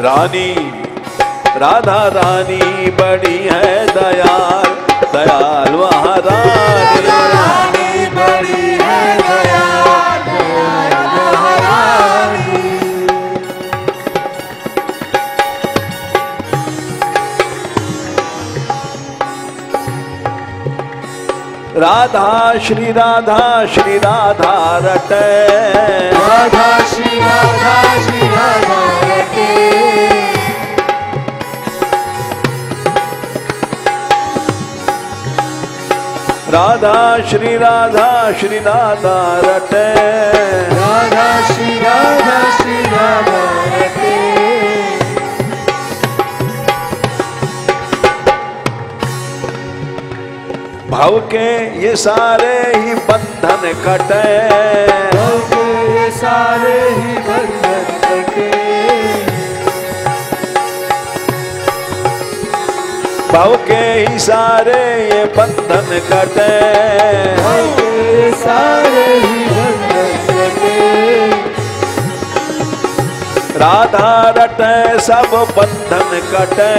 रानी राधा रानी बड़ी है दयाल, दयाल महारानी। रानी बड़ी है दयाल, दयाल महारानी। राधा श्री राधा रटे, राधा श्री राधा रटे। राधा श्री राधा रटे, राधा श्री राधा रटे। भव के ये सारे ही बंधन कटे, भव के ये सारे ही बंधन कटे। भव के ही सारे ये बंधन कटे, भव के ये सारे ही बंधन कटे। राधा रटे सब बंधन कटे,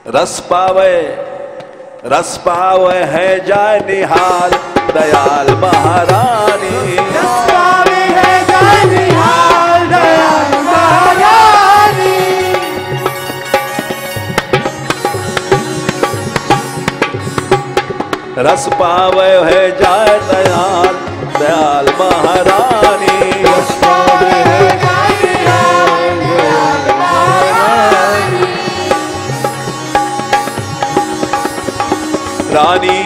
रस पावे है जाय निहाल, दयाल महारानी। रस पावे है जाय निहाल, दयाल महारानी। रस पावे है जाय दयाल, दयाल महारानी। रस पावे है जाय निहाल, दयाल महारानी। रानी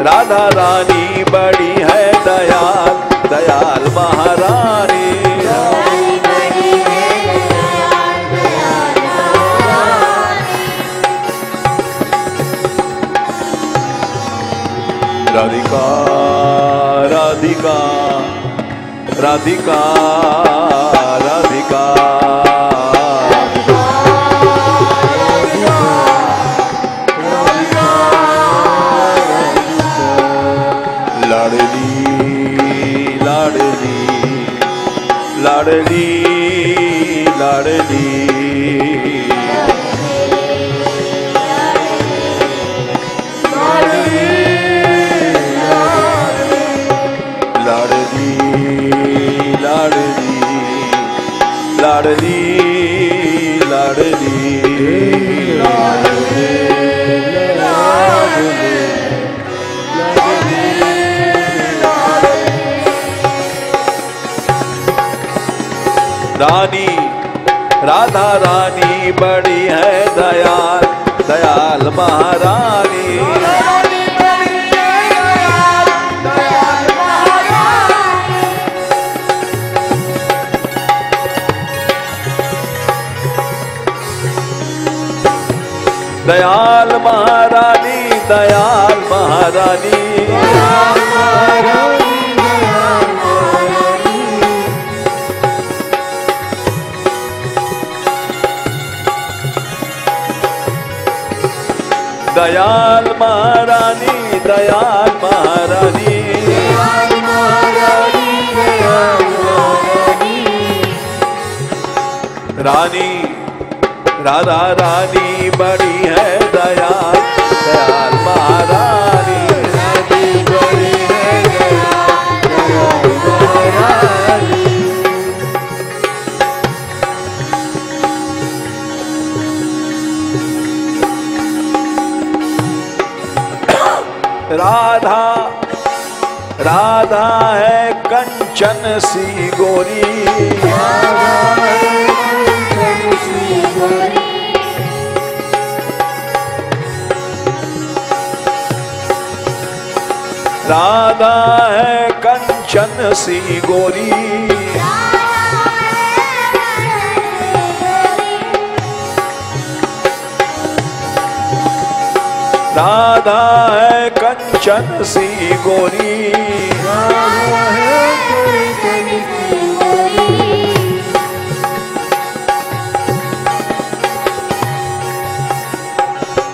राधा रानी बड़ी है दयाल, दयाल महारानी। रानी बड़ी है दयाल, दयाल महारानी। राधिका राधिका राधिका राधिका लाडली लाडली लाडली लाडली लाडली लाडली रानी राधा रानी बड़ी है दयाल, दयाल महारानी। रानी बड़ी है दयाल, दयाल महारानी। दयाल महारानी, दयाल महारानी। दयाल महारानी, दयाल महारानी। दयाल महारानी, दयाल महारानी। दयाल महारानी, दयाल महारानी। रानी राधा रानी बड़ी है दयाल, दयाल महारानी। रानी बड़ी है दयाल, दयाल महारानी। राधा राधा है कंचन सी गोरी, राधा है कंचन सी गोरी। राधा है कंचन सी गोरी,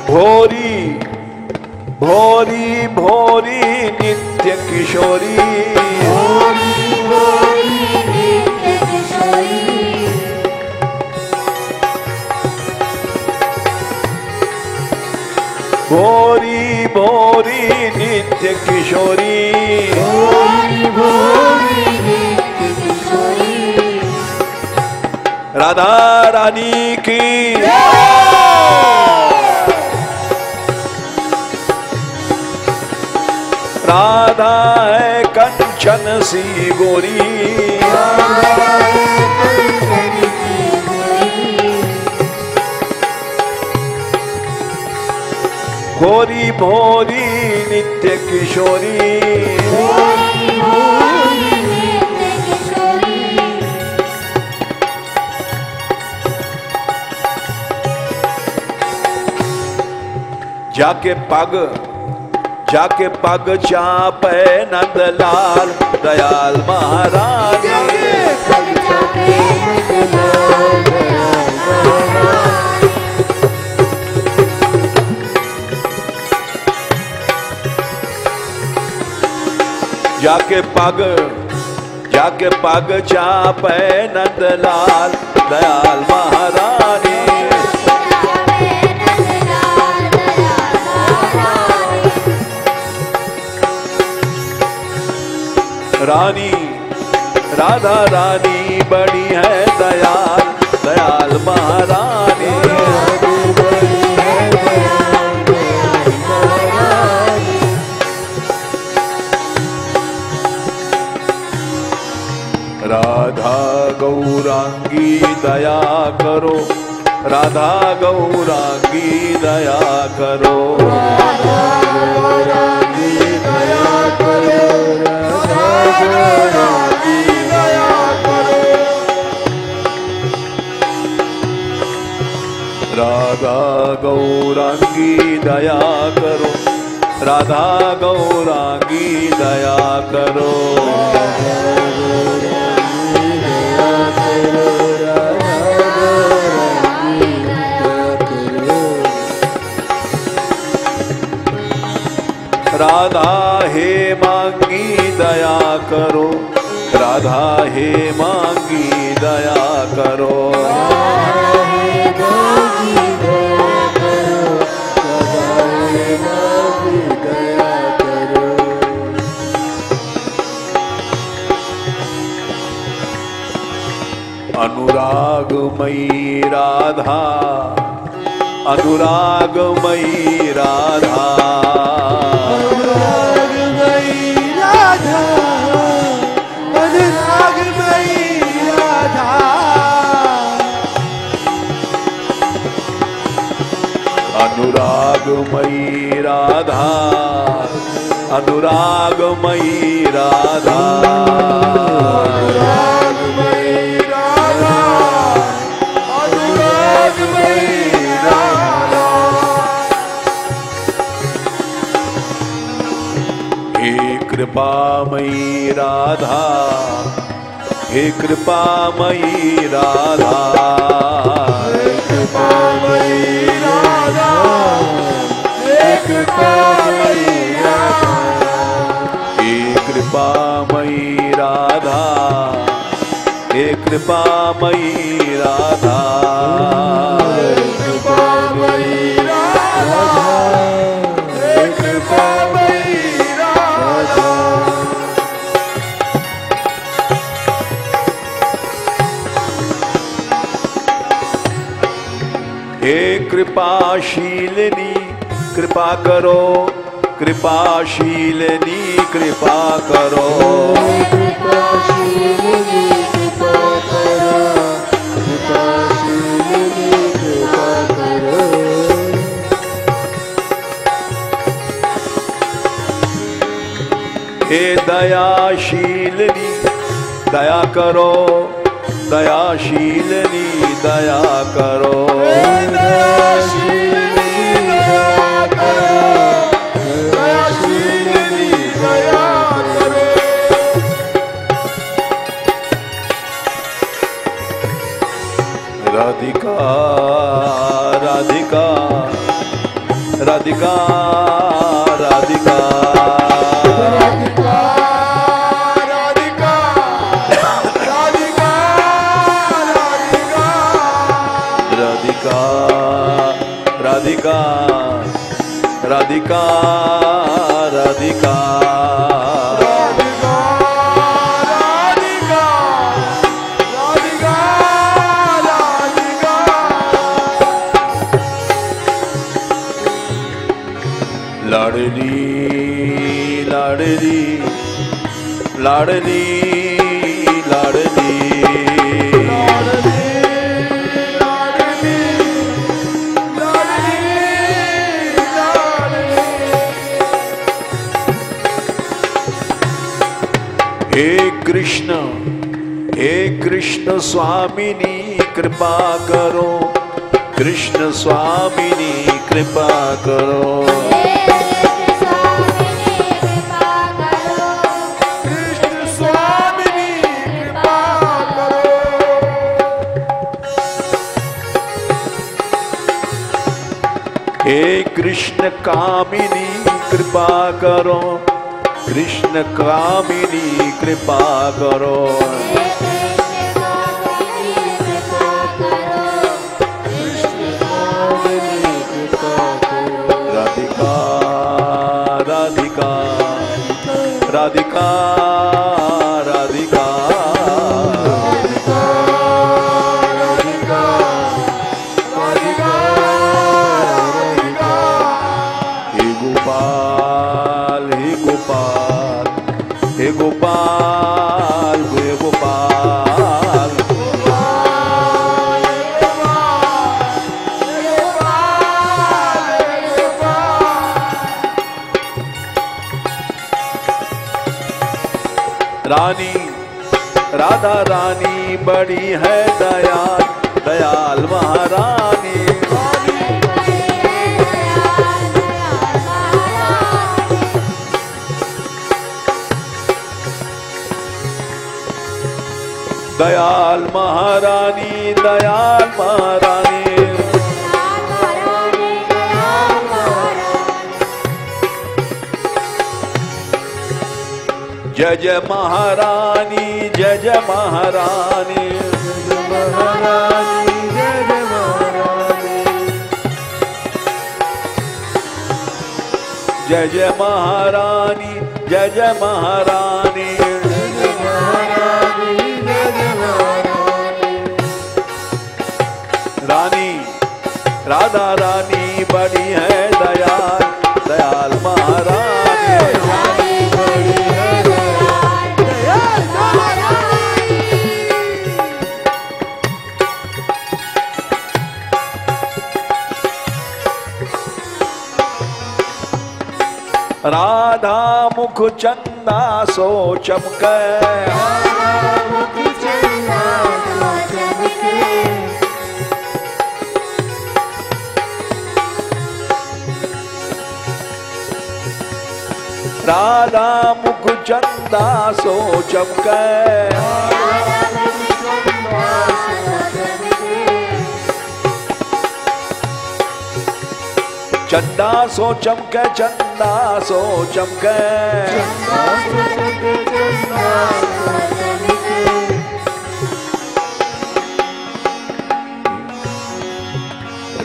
भोरी भोरी भोरी नित्य किशोरी, भोरी भोरी नित्य किशोरी, भोरी भोरी नित्य किशोरी, भोरी भोरी नित्य किशोरी। राधा रानी की राधा है कंचन सी गोरी, भोरी भोरी नित्य किशोरी, भोरी भोरी नित्य किशोरी। जाके पग चापे नंदलाल दयाल महाराज, जाके पग चापे नंदलाल दयाल महारानी, रानी राधा रानी बड़ी है दयाल दयाल महारानी, राधा गौरांगी दया करो, राधा गौरांगी दया करो, राधा गौरांगी दया करो, राधा गौरांगी दया करो, राधा गौरांगी दया करो, राधा गौरांगी दया करो, राधा हे मांगी दया करो, राधा हे मांगी दया करो, अनुरागमयी राधा, अनुरागमयी राधा, अनुरागमयी राधा, अनुरागमयी राधा, अनुरागमयी राधा, अनुरागमयी राधा, अनुरागमयी राधा, अनुरागमयी राधा। हे कृपामयी राधा, हे कृपामयी राधा, हे कृपामयी राधा, हे कृपामयी राधा, हे कृपामयी राधा, हे कृपामयी राधा, हे कृपामयी राधा, हे कृपामयी राधा। हे कृपाशीलिनी कृपा करो, कृपाशीलिनी कृपा करो, कृपाशीलिनी कृपा करो, कृपाशीलिनी कृपा करो। हे दयाशीलिनी दया करो, दयाशीलिनी दया करो, दयाशीलिनी दया करो, दयाशीलिनी दया करो। राधिका राधिका राधिका राधिका राधिका लाडली लाडली लाडली लाडली हे कृष्ण स्वामिनी कृपा करो, कृष्ण स्वामिनी कृपा करो, कृष्ण स्वामिनी कृपा करो। हे कृष्ण कामिनी कृपा करो, कृष्ण कामिनी कृपा करो, राधिका राधिका राधिका राधिका हे गोपाल हे गोपाल हे गोपाल हे गोपाल रानी राधा रानी बड़ी है दयाल, दयाल महारानी, दयाल महारानी, दयाल महारानी, जय जय महारानी, जय जय महारानी, जय महारानी, जय जय महारानी, जय जय महारानी, जय जय महारानी, रानी राधा रानी बड़ी है दयाल, दयाल महारानी, राधा मुख चंदा सो चमके, राधा मुख चंदा सो चमके, चंदा सो चमके, चंदा सो चमके,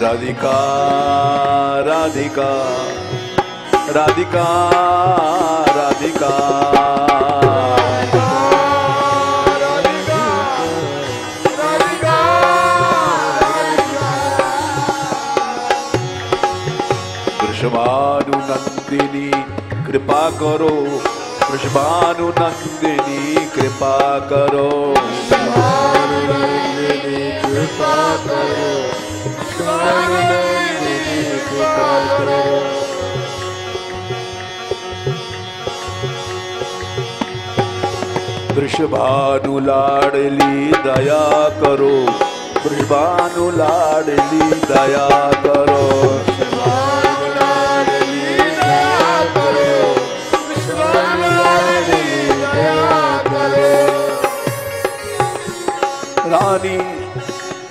राधिका राधिका राधिका राधिका वृषभानुनंदिनी कृपा करो, वृषभानुनंदिनी कृपा करो, कृपा करो, कृपा करो। वृषभानु लाडली दया करो, वृषभानु लाडली दया करो, रानी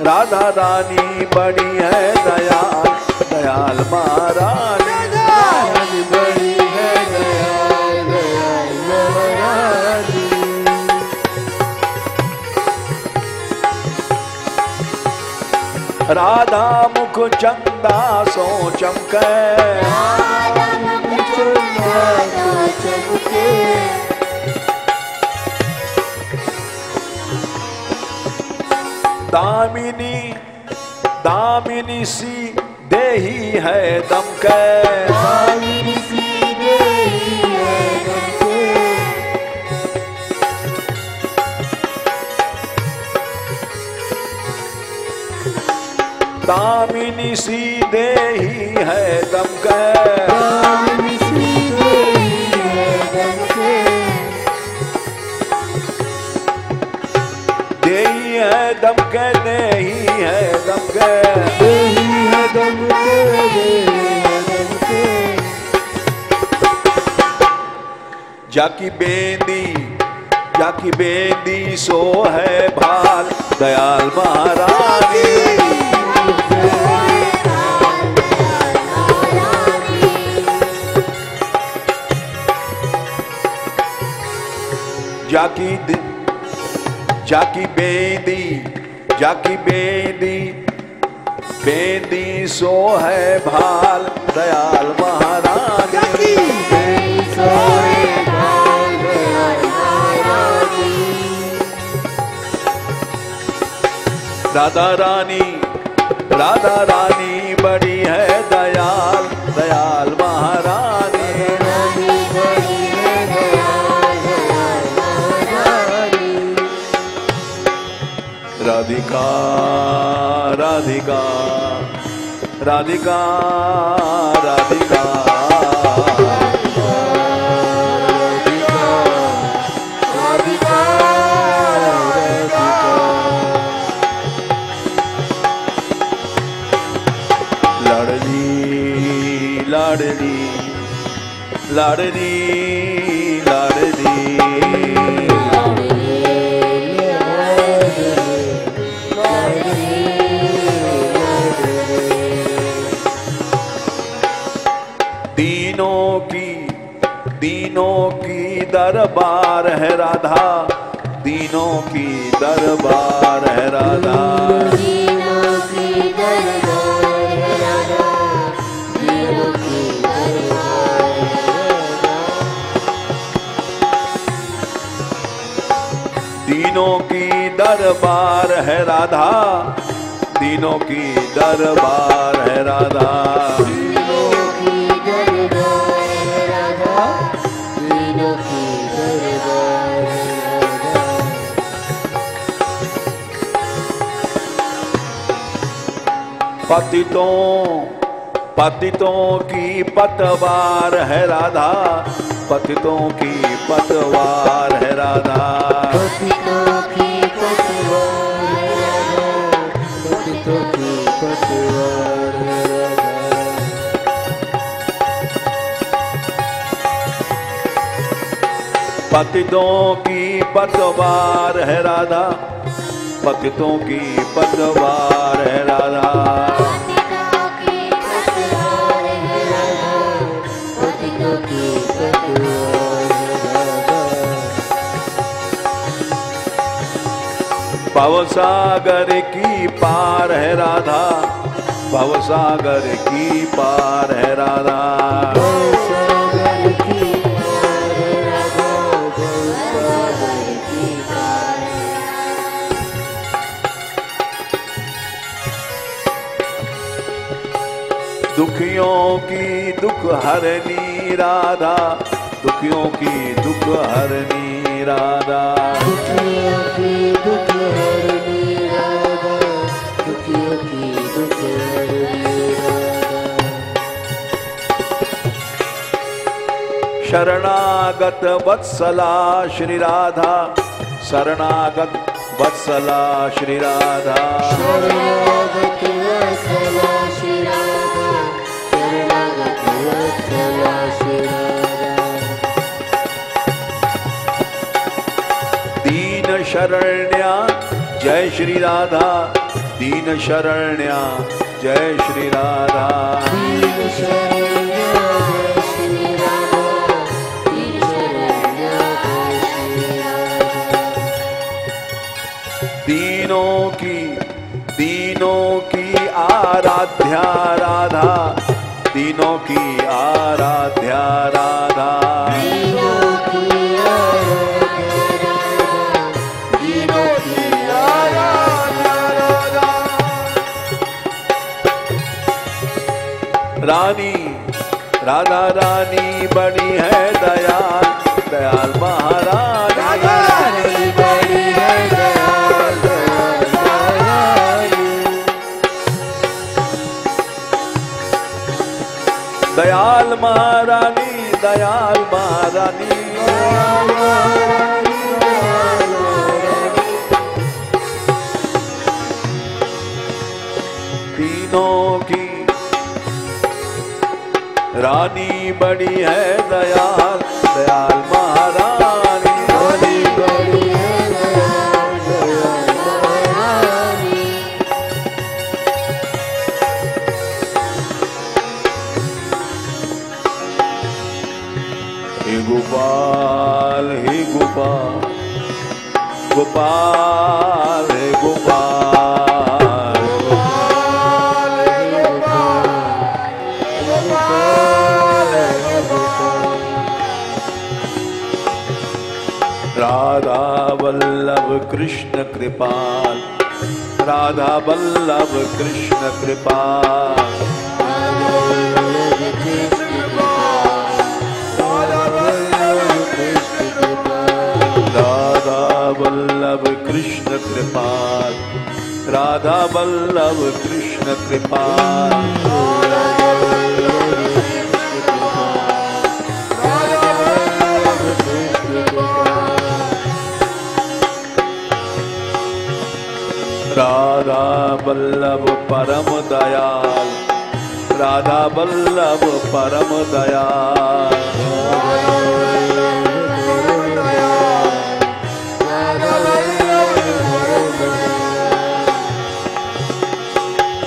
राधा रानी बड़ी है दयाल, दयाल महारानी, बड़ी है दयाल, दयाल महारानी, राधा मुख चंदा सो चमके, दामिनी दामिनी सी देही है दमके, दामिनी सी देही है दमके, दामिनी सी देही है दमके, दामिनी सी देही है दमके, देही है दमके, देही है दमके, देही है दमके, देही है दमके, जाकी बेंदी सो है भाल दयाल महारानी, जाकी बेंदी सो है भाल दयाल महारानी, राधा रानी बड़ी है दयाल दयाल महारानी, राधिका राधिका राधिका राधिका लाडली लाडली लाडली दीनों की दरबार है राधा, दीनों की दरबार है राधा, दीनों की दरबार है राधा, दीनों की दरबार है राधा, दीनों की दरबार है राधा, दीनों की दरबार है राधा, पतितों की पतवार है राधा, पतितों की पतवार है राधा, पतितों की पतवार है राधा, पतितों की पतवार है राधा, पतितों की पतवार है राधा, पतितों की पतवार है राधा, पतितों की पतवार है राधा, भवसागर की पार है राधा, भवसागर की पार है राधा, भवसागर की पार है राधा, भवसागर की पार है राधा, दुखियों की दुख हरनी राधा, दुखियों की दुख हरनी राधा, दुखियों की दुख हरनी राधा, दुखियों की दुख हरनी राधा, शरणागत वत्सला श्री राधा, शरणागत वत्सला श्री राधा, शरणागत वत्सला श्री राधा, शरणागत वत्सला श्री राधा, दीन शरण्या जय श्री राधा, दीन शरण्या जय श्री राधा, दीन शरण्या जय श्री राधा, दीन शरण्या जय श्री राधा, दीनों की आराध्या राधा, तीनों की आराध्या राधा। रानी राधा रानी बड़ी है दयाल, दयाल महारानी। रानी बड़ी है दयाल, दयाल महारानी, दयाल महारानी। तीनों की रानी बड़ी है दयाल, दयाल महारानी। रानी बड़ी है दयाल, दयाल महारानी। हे गोपाल, हे गोपाल, गोपाल, हे गोपाल, राधा वल्लभ कृष्ण कृपाल, राधा वल्लभ कृष्ण कृपाल। राधा वल्लभ कृष्ण कृपाल, राधा वल्लभ कृष्ण कृपाल। राधा वल्लभ परम दयाल, राधा वल्लभ परम दयाल।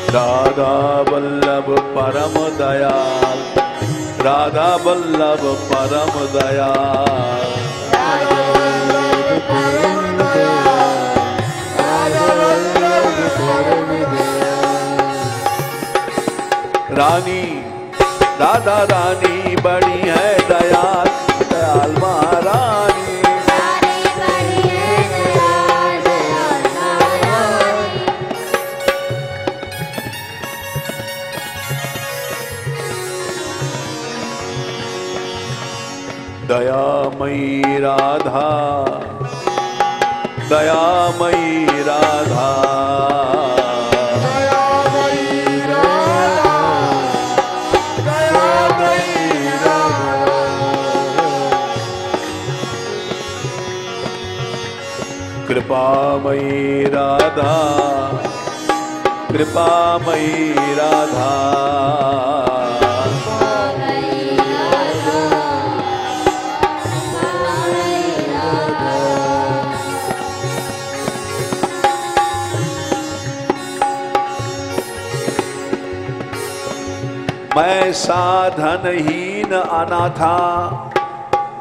राधा वल्लभ परम दयाल, राधा वल्लभ परम दयाल। रानी राधा रानी बड़ी है दयाल, दयाल महारानी। दयामयी राधा, दयामयी राधा, कृपामयी राधा, कृपामयी राधा। मैं साधनहीन अनाथा,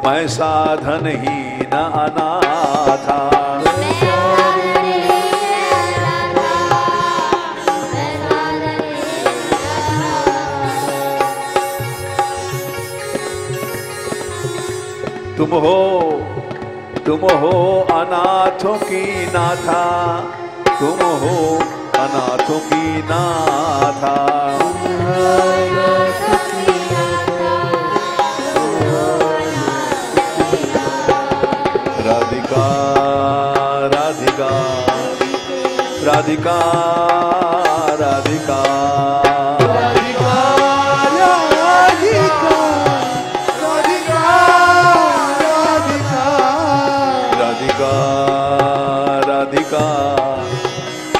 मैं साधनहीन अनाथा। तुम हो अनाथों की नाथा, तुम हो अनाथों की नाथा। राधिका राधिका राधिका राधिका राधिका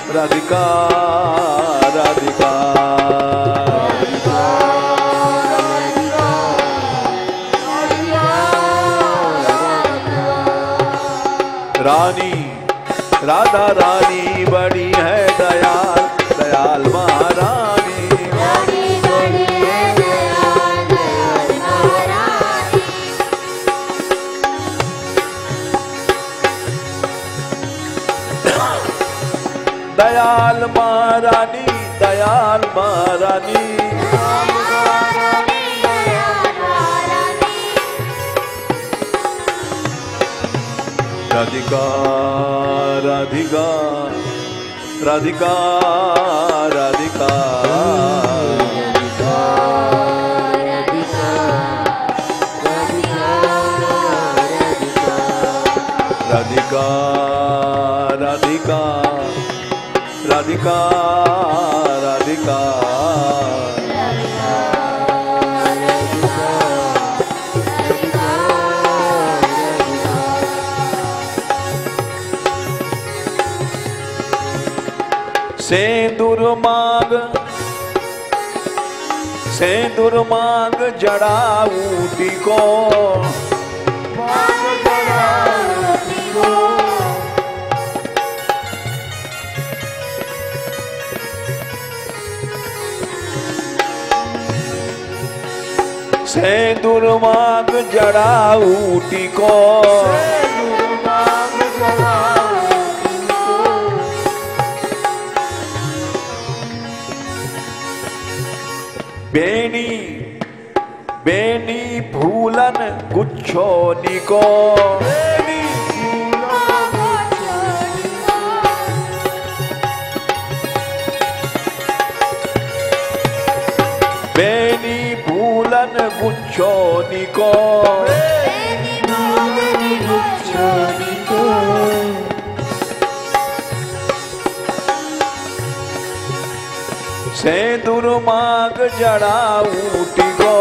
राधिका राधिका। रानी राधा रानी बड़ी है दयाल, दयाल महारानी। रानी बड़ी है दयाल, दयाल महारानी। दयाल महारानी, दयाल महारानी। राधिका राधिका राधिका राधिका राधिका राधिका राधिका राधिका सेंदूर मांग जड़ाऊ टिको। सेंदूर मांग जड़ाऊ टिको। बेनी बेनी भूलन गुच्छो निको। बेनी भूलन गुच्छो निको। सेंदूर मांग जड़ाऊ टिको।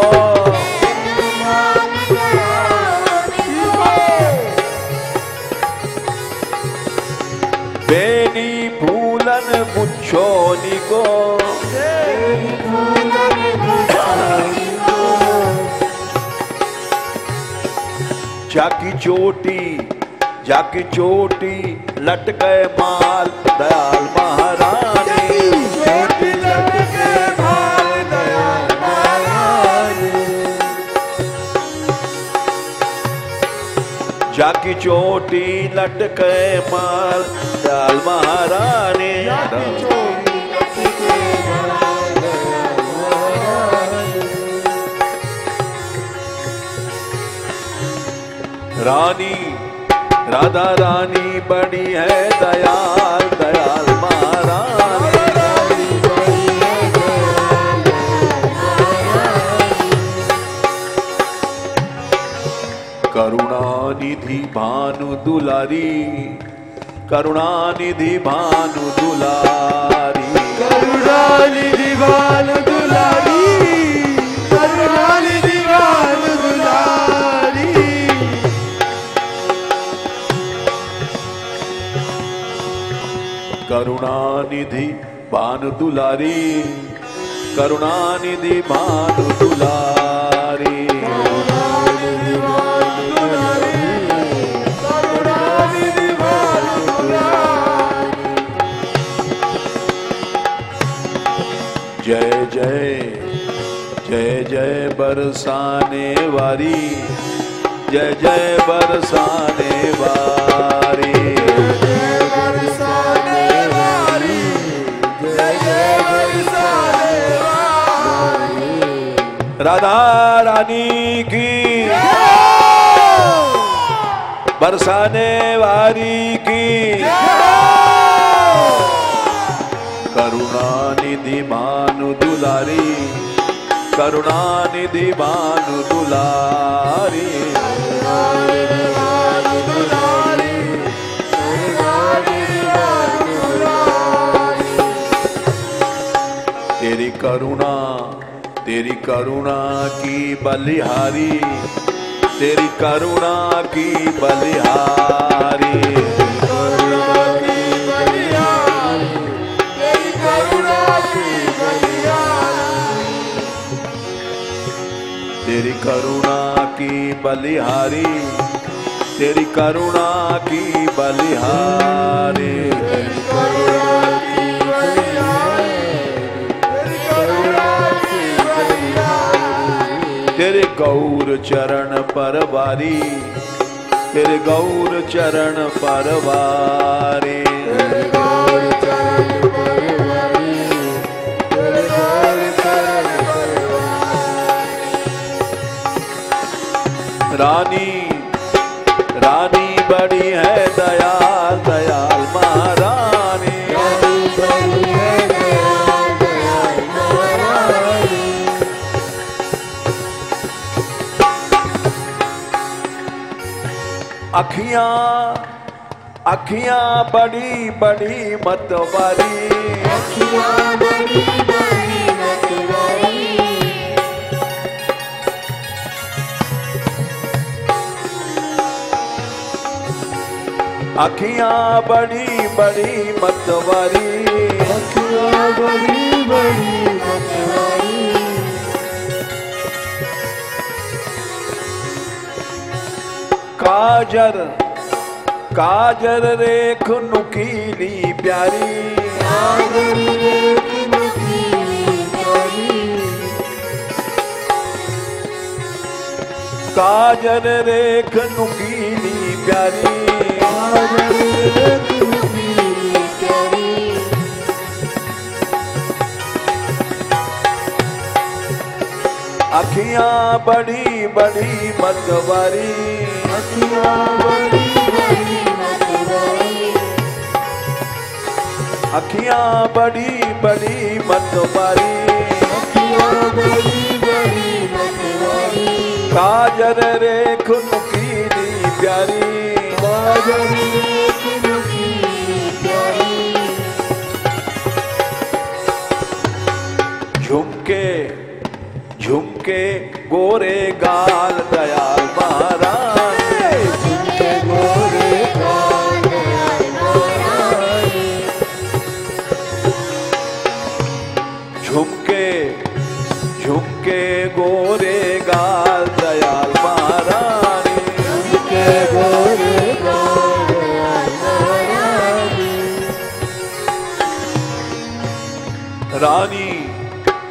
बेनी भूलन गुच्छो निको। जाकी चोटी लटके माल दयाल महारानी। जाकी चोटी लटके माल दयाल महारानी। रानी राधा रानी बड़ी है दयाल दयाल महारानी। करुणानिधि भानु दुलारी। करुणानिधि भानु दुलारी। करुणानिधि भानु दुलारी। करुणानिधि भानु दुलारी। करुणानिधि भानु दुलारी। करुणानिधि भानु दुलारी। जय जय जय जय बरसाने वारी। जय जय बरसाने वारी। राधा रानी की बरसाने वारी की। करुणानिधि भानु दुलारी। करुणानिधि भानु दुलारी। तेरी करुणा की बलिहारी। तेरी करुणा की बलिहारी। तेरी करुणा की बलिहारी। तेरी करुणा की बलिहारी। तेरे गौर चरण परवारी। तेरे गौर चरण परवारी। रानी रानी बड़ी है दयाल दयाल महारानी। रानी बड़ी है दयाल दयाल महारानी। अखियां अखियां बड़ी बड़ी मतवारी। अखियां बड़ी बड़ी मतवारी। अखियां बड़ी बड़ी मतवारी। अखियां बड़ी बड़ी मतवारी। काजर काजर रेख नुकीली प्यारी। काजर रेख नुकीली प्यारी। काजर रेख नुकीली प्यारी। काजर रेख नुकीली प्यारी। अखियां बड़ी बड़ी मतवारी। अखियां बड़ी बड़ी मतवारी। अखियां बड़ी बड़ी मतवारी। अखियां बड़ी बड़ी मतवारी। काजर रेख नुकीली प्यारी। काजर रेख नुकीली प्यारी। झुमके झुमके गोरे गाल दयाल महारानी। झुमके गोरे गाल दयाल महारानी। झुमके झुमके गोरे गाल दयाल महारानी। झुमके गोरे गाल दयाल महारानी। रानी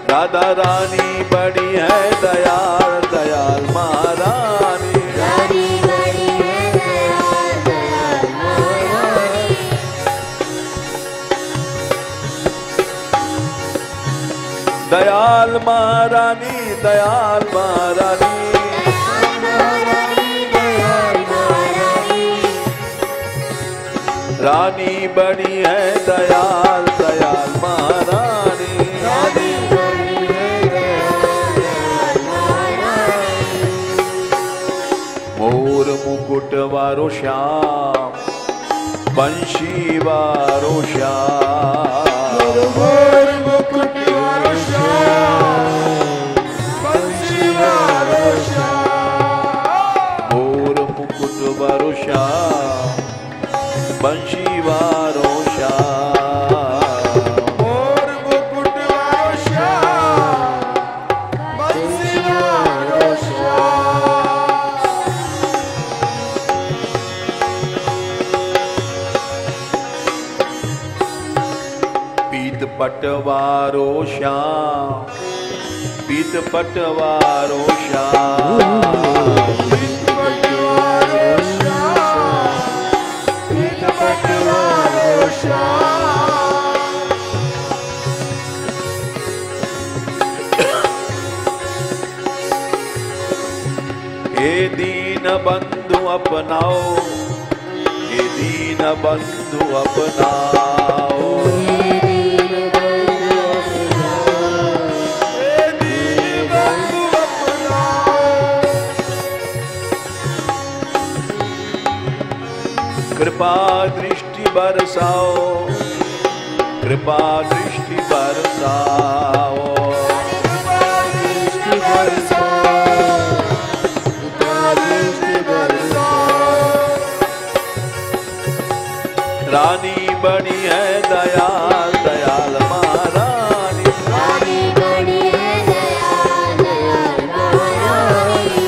राधा रानी बड़ी है दयाल दयाल महारानी। रानी बड़ी है दयाल दयाल महारानी। दयाल महारानी दयाल महारानी। दयाल महारानी। रानी बड़ी है दयाल दयाल महारानी। रानी बड़ी है दयाल दयाल महारानी। मोर मुकुट वारो श्याम बंशी वारो श्याम। मोर मुकुट वारो श्याम बंशी वारो श्याम। मोर मुकुट वारो श्याम बंशी वारो श्याम। मोर मुकुट वारो श्याम बंशी वारो श्याम। पीत पटवारो श्याम पीत पटवारो श्याम। पीत पटवारो श्याम पीत पटवारो श्याम। हे दीन बंधु अपनाओ हे दीन बंधु अपनाओ। कृपा दृष्टि बरसाओ कृपा दृष्टि बरसाओ। कृपा दृष्टि बरसाओ कृपा दृष्टि बरसाओ। रानी बड़ी है दयाल दयाल महारानी। रानी बड़ी है दयाल दयाल महारानी।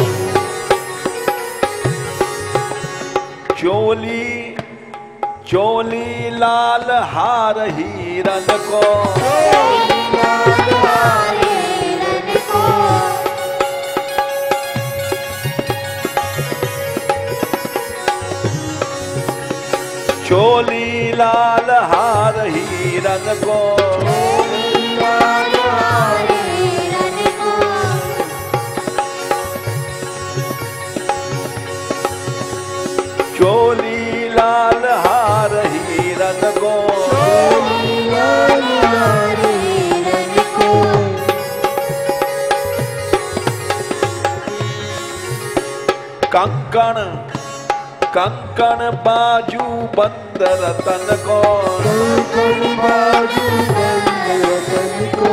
चोली चोली लाल हार हीरन को। लाल हारे रंग को। चोली लाल हार हीरन को। लाल हारे रंग को। कंकण कंकण बाजू बंद रतन को, कंकण बाजू बंद रतन को,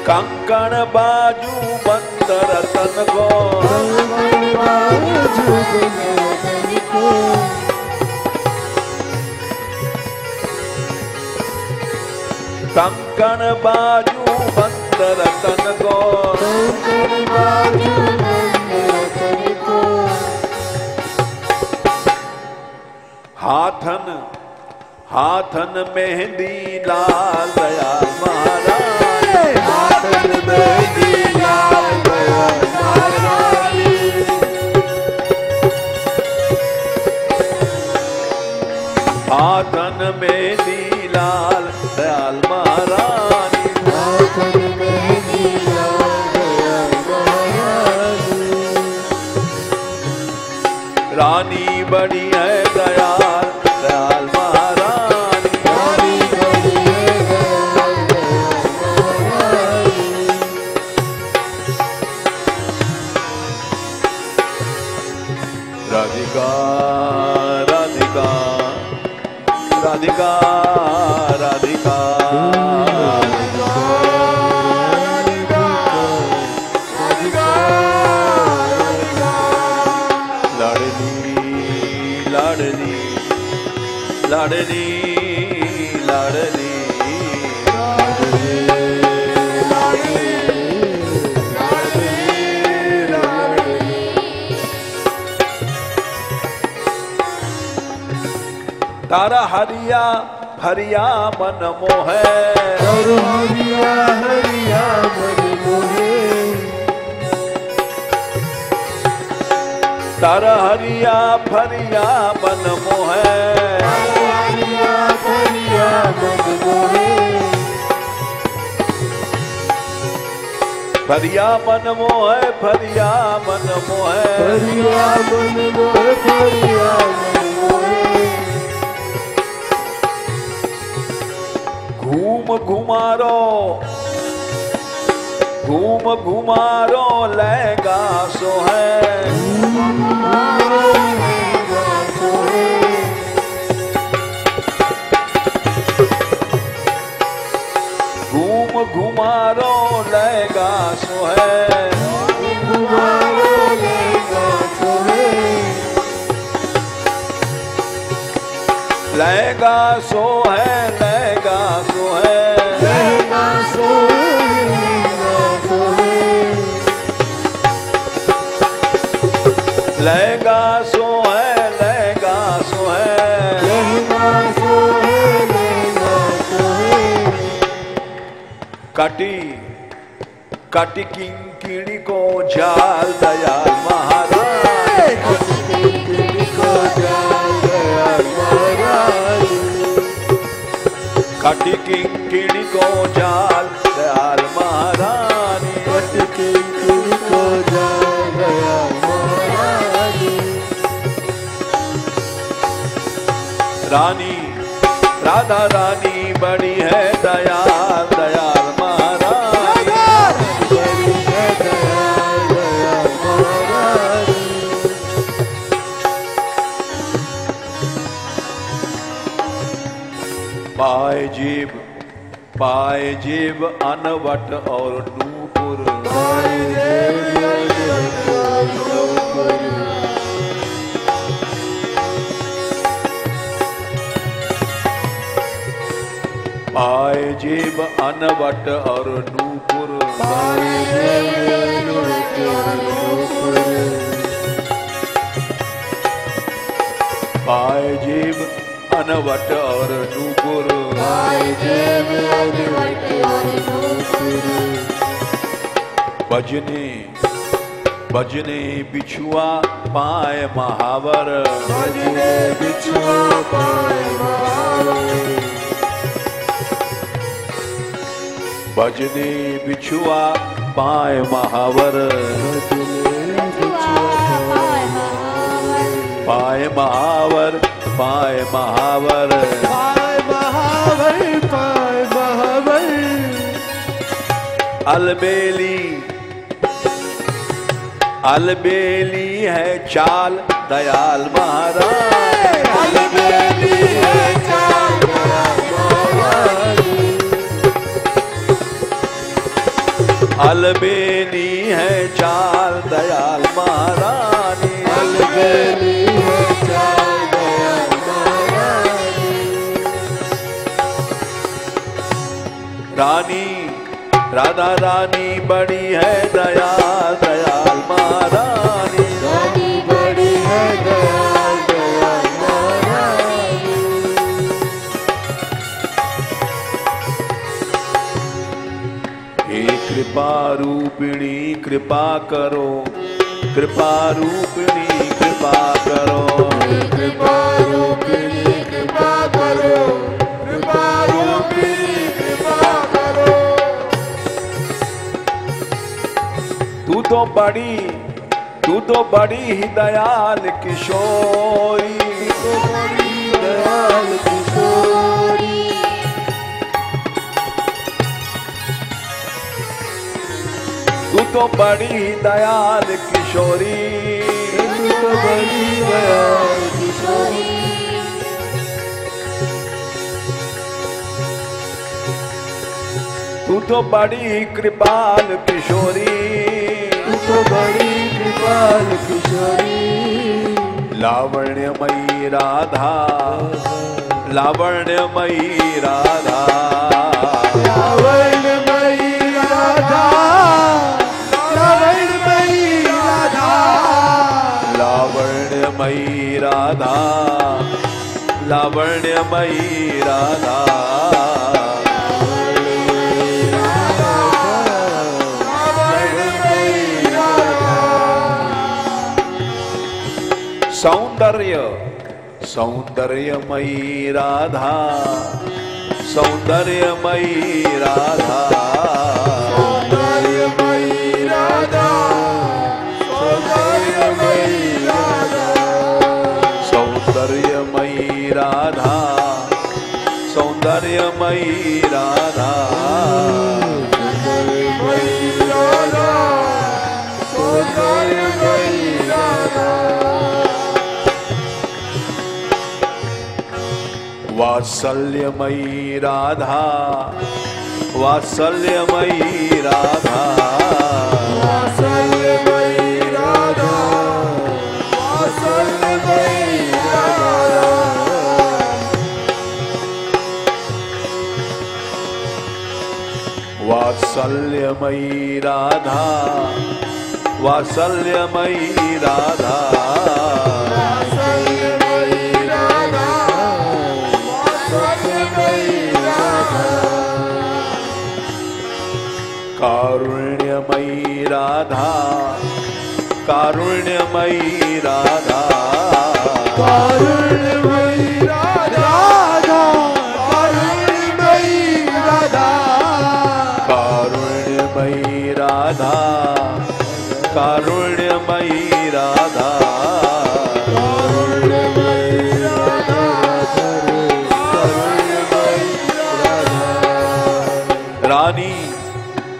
कंकण बाजू बंद रतन को, कंकण बाजू बंद रतन को, कंकण बाजू बंद रतन को, कंकण बाजू बंद रतन को, हाथन हाथन मेहंदी लाल दयाल महाराज, हाथन मेहंदी लाल दयाल महाराज, हाथन मेहंदी लाल दयाल महाराज, हाथन मेहंदी लाल दयाल महाराज, रानी बड़ी है दयाल दयाल महाराज, रानी बड़ी है दयाल दयाल महाराज, राधिका राधिका राधिका राधिका लाडली लाडली लाडली तारा हरिया हरिया मन मोहे, हरिया हरिया मन मोहे, तारा हरिया फरिया मन मोहे, हरिया हरिया मन मोहे, फरिया मन मोहे फरिया मन मोहे, हरिया मन मोहे, हरिया मन मोहे, घूम घुमारो घूम घुमारो लहंगा सो है, घूम घुमारो लहंगा सो है, लहंगा सो है लहंगा सो है, लहंगा सो है, लहंगा सो है लहंगा सो है, लहंगा सो है, लहंगा सो है, कटी कटी किंकिणी को जाल दयाल महाराज, किंकिणी को जाल दयाल महाराज, कटी किंकिणी को जाल दयाल महाराज, किंकिणी को जाल दयाल महाराज, रानी राधा रानी बड़ी है दयाल दयाल महाराज, बड़ी है दयाल दयाल महाराज, पाए जीव अनवट और नूपुर, पाए जीव अनवट और नूपुर, पाए जीव अनवट और नूपुर, भजने भजने बिछुआ पाए महावर, भजने बिछुआ पाए महावर, भजने बिछुआ पाए महावर, पाए महावर पाए महावर, पाए महावर, पाए महावर, अलबेली अलबेली है चाल दयाल महाराज। अलबेली है चाल दयाल महाराज। अलबेली है चाल दयाल महारानी। अलबेली है चाल दयाल महारानी। रानी राधा रानी बड़ी है दयाल दयाल महारानी। रानी बड़ी है दयाल दयाल महारानी। हे कृपा रूपिणी कृपा करो, कृपा रूपिणी कृपा करो। कृपा रूपिणी कृपा करो, कृपा रूपिणी कृपा करो। तू तो बड़ी ही दयाल किशोरी। तो बड़ी दयाल किशोरी। तू तो बड़ी ही दयाल किशोरी। तू तो बड़ी दयाल किशोरी। तू तो बड़ी कृपाल किशोरी। तू तो बड़ी कृपाल किशोरी। लावण्यमयी राधा, लावण्यमयी राधा। लावण्यमयी राधा, लावण्यमयी राधा। लावण्यमयी राधा, लावण्यमयी राधा। सौंदर्य सौंदर्यमयी राधा, सौंदर्यमयी राधा। सौंदर्यमयी राधा, सौंदर्यमयी राधा। सौंदर्यमयी राधा, सौंदर्यमयी राधा। सौंदर्यमयी राधा, सौंदर्यमयी राधा। वात्सल्यमयी राधा, वात्सल्यमयी राधा। वात्सल्यमयी राधा, वात्सल्यमयी राधा। वात्सल्यमयी राधा, वात्सल्यमयी राधा। कारुण्यमयी राधा, कारुण्यमयी राधा। कारुण्यमयी राधा, कारुण्यमयी राधा। कारुण्यमयी राधा, कारुण्यमयी राधा। कारुण्यमयी राधा, कारुण्यमयी राधा। रानी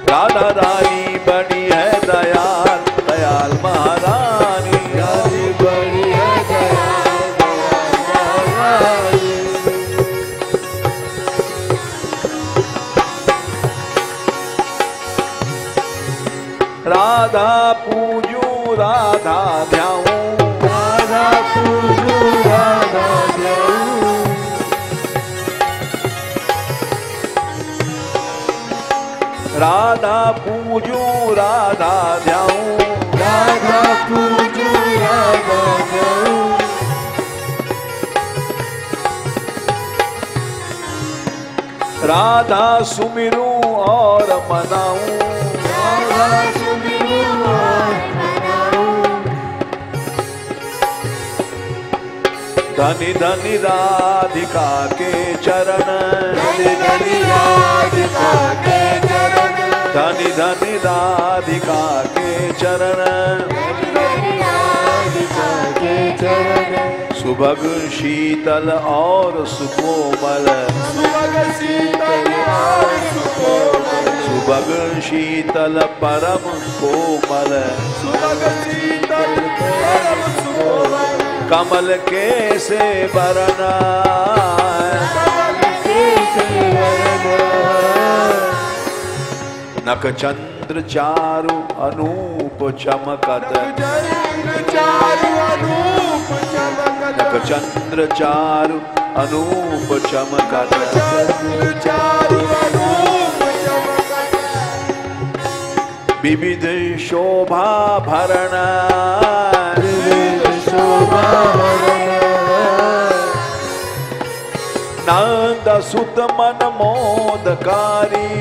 राधा रानी बड़ी है दयाल दयाल महारानी। रानी बड़ी है दयाल दयाल महारानी। राधा पूजू राधा ध्याऊं, राधा पूजू राधा ध्याऊं। राधा पूजू राधा ध्याऊं। राधा पूजू राधा ध्याऊं। राधा सुमिरूं और मनाऊं। राधा सुमिरूं और मनाऊं। धनी धनी राधिका के चरण, धनी धनी राधिका के चरण। धनी धनी राधिका के चरण। धनी धनी राधिका के चरण। सुभग शीतल और सुकोमल, सुभग शीतल और सुकोमल। सुभग शीतल परम कोमल, सुलग शीतल परम सुकोमल, कमल के से वरना, कमल के से वरना। नख चंद्र चारु अनूप चमकत, चंद्र चारु अनूप चमकत, नख चंद्र चारु अनूप चमकत, चंद्र चारु अनूप चमकत, विविध शोभा भरण, विविध शोभा भरण। नंद सुत मन मोदकारी,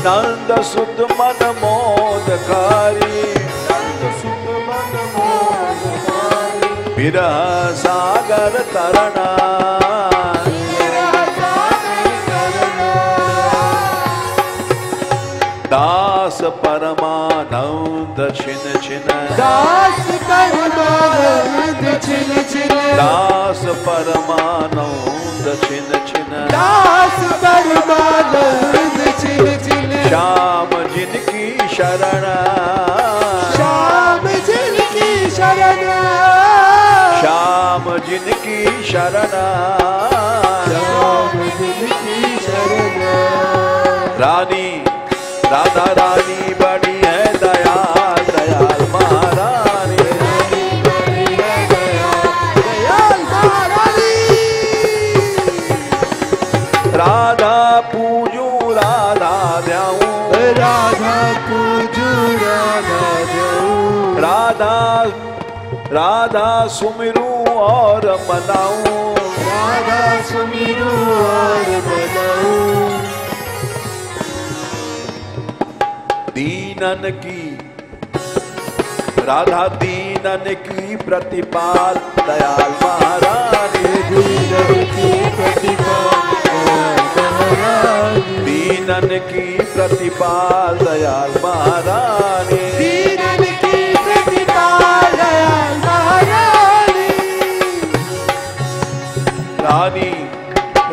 नंद सुत मन मोदकारी, विरह सागर तरना, दास परमानंद छिन छिन, दास परमानंद छिन छिन, दास परमानंद छिन छिन, दास परमानंद छिन छिन। श्याम जिनकी शरण, श्याम जिनकी शरण, श्याम जिनकी शरण, श्याम जिनकी शरण। रानी राधा रानी बड़ी है दयाल, दयाल महारानी, दयाल महारानी। राधा पूजू राधा ध्याऊं, राधा पूजू राधा जाऊं, राधा राधा सुमिरू और मनाऊं, राधा सुमिरू और मनाऊं। दीनन की राधा दीनन की प्रतिपाल, दयाल महारानी, दीनन की प्रतिपाल, दीनन की प्रतिपाल, दयाल महारानी, दीनन की प्रतिपाल, दयाल महारानी। रानी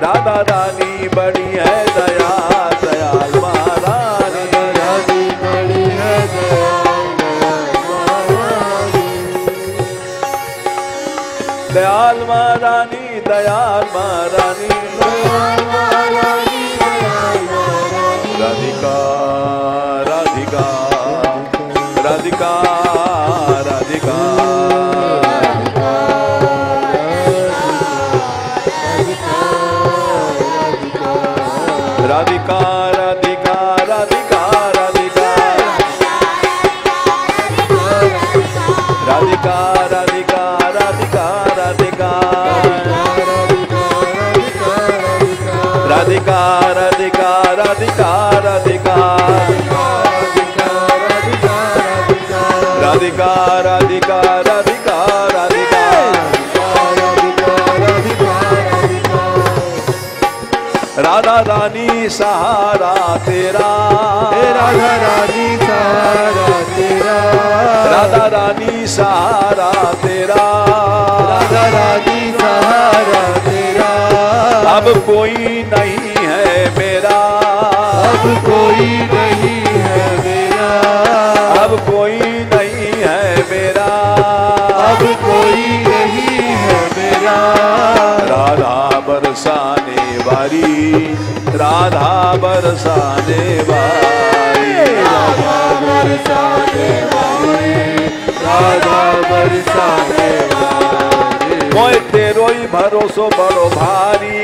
राधा रानी बड़ी है दयाल, दयाल महारानी, रानी बड़ी है दयाल, दयाल महारानी। दयाल महारानी, दयाल महारानी, दयाल महारानी, राधिका राधिका राधिका राधिका, राधिका राधिका राधिका राधिका, राधिका राधिका राधिका राधिका, राधिका राधिका राधिका राधिका, राधिका राधिका राधिका राधिका, राधा रानी सहारा तेरा, राधा रानी सहारा तेरा, राधा रानी सहारा तेरा, राधा रानी सहारा तेरा। अब कोई नहीं है मेरा, अब कोई नहीं है मेरा, अब कोई नहीं है मेरा, अब कोई नहीं है मेरा। राधा बरसाने वाली, राधा बरसाने वाली, राधा बरसाने वाली, राधा बरसाने वाली। मोए तेरो ही भरोसो बड़ो भारी,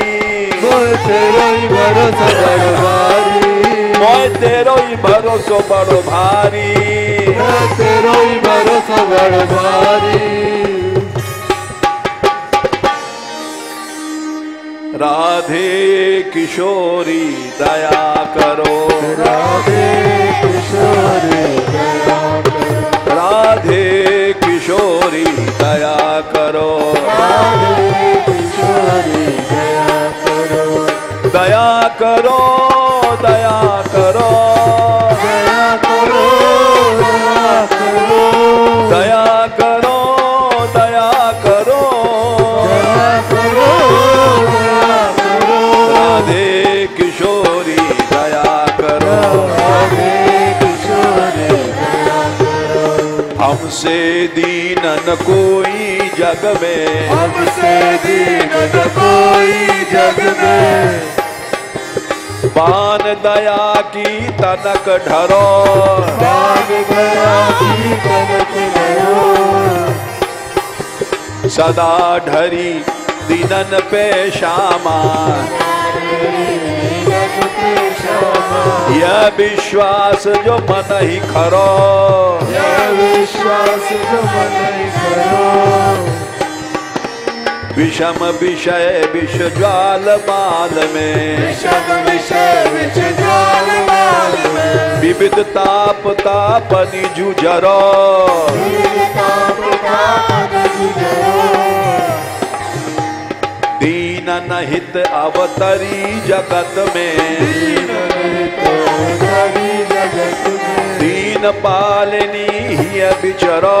मोए तेरो ही भरोसा बड़ो भारी, मोए तेरो ही भरोसो बड़ो भारी, मोए तेरो ही भरोसा बड़ो भारी। राधे किशोरी दया करो, राधे किशोरी दया करो, राधे किशोरी दया करो, राधे किशोरी दया करो, दया करो, दया करो, दया करो, दया करो, दया करो, दया करो, दया करो, दया करो। राधे किशोरी हमसे दीनन कोई जग में, हमसे दीनन कोई जग में। बान दया की तनक ढरो, बान दया की तनक ढरो। सदा ढरी दीनन पे श्यामा, यह विश्वास जो मन ही खरो, यह विश्वास जो मन ही खरो। विषम विषय विष ज्वाल माल में, विषम विषय विष ज्वाल माल में। विविध ताप तापनि जुझरो, विविध ताप तापनि जुझरो। दीनन हित अवतरी जगत में, दीन पालनी ही विचरो,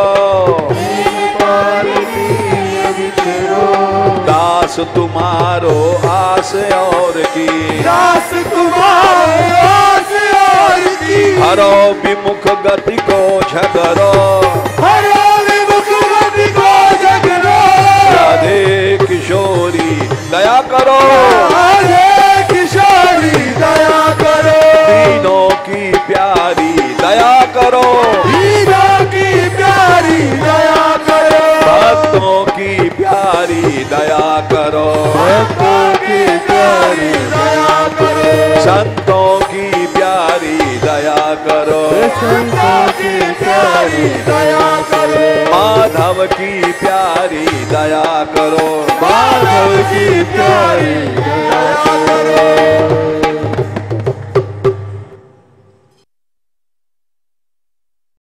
दास तुम्हारो आस और की, दास तुम्हारो आस और की। हरो विमुख गति को झगरो, हरो विमुख गति को झगरो। राधे किशोरी दया करो, राधे किशोरी दया करो। दीनों की प्यारी दया करो, दीनों की प्यारी दया करो। भक्तों की प्यारी दया करो, भक्तों की प्यारी दया करो। संतों की प्यारी दया करो, संतों की प्यारी दया करो। माधव की प्यारी दया करो, माधव की प्यारी दया करो।